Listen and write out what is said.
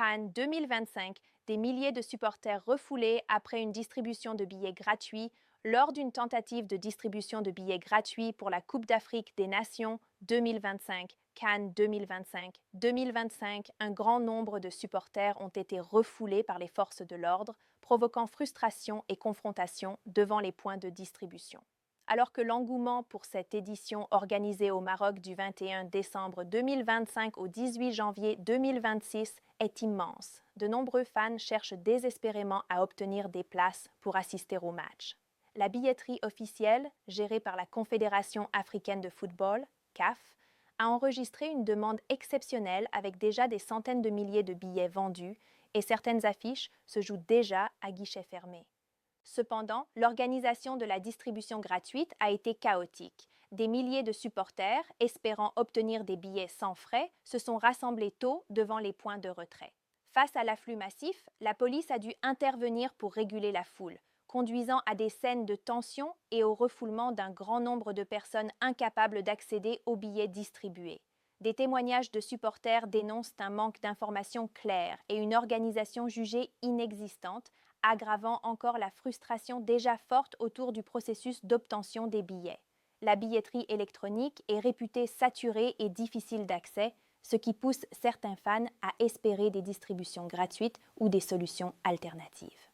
Cannes 2025, des milliers de supporters refoulés après une distribution de billets gratuits lors d'une tentative de distribution de billets gratuits pour la Coupe d'Afrique des Nations 2025, Cannes 2025. 2025, un grand nombre de supporters ont été refoulés par les forces de l'ordre, provoquant frustration et confrontation devant les points de distribution. Alors que l'engouement pour cette édition organisée au Maroc du 21 décembre 2025 au 18 janvier 2026 est immense, de nombreux fans cherchent désespérément à obtenir des places pour assister au match. La billetterie officielle, gérée par la Confédération africaine de football, CAF, a enregistré une demande exceptionnelle avec déjà des centaines de milliers de billets vendus et certaines affiches se jouent déjà à guichet fermé. Cependant, l'organisation de la distribution gratuite a été chaotique. Des milliers de supporters, espérant obtenir des billets sans frais, se sont rassemblés tôt devant les points de retrait. Face à l'afflux massif, la police a dû intervenir pour réguler la foule, conduisant à des scènes de tension et au refoulement d'un grand nombre de personnes incapables d'accéder aux billets distribués. Des témoignages de supporters dénoncent un manque d'informations claires et une organisation jugée inexistante, aggravant encore la frustration déjà forte autour du processus d'obtention des billets. La billetterie électronique est réputée saturée et difficile d'accès, ce qui pousse certains fans à espérer des distributions gratuites ou des solutions alternatives.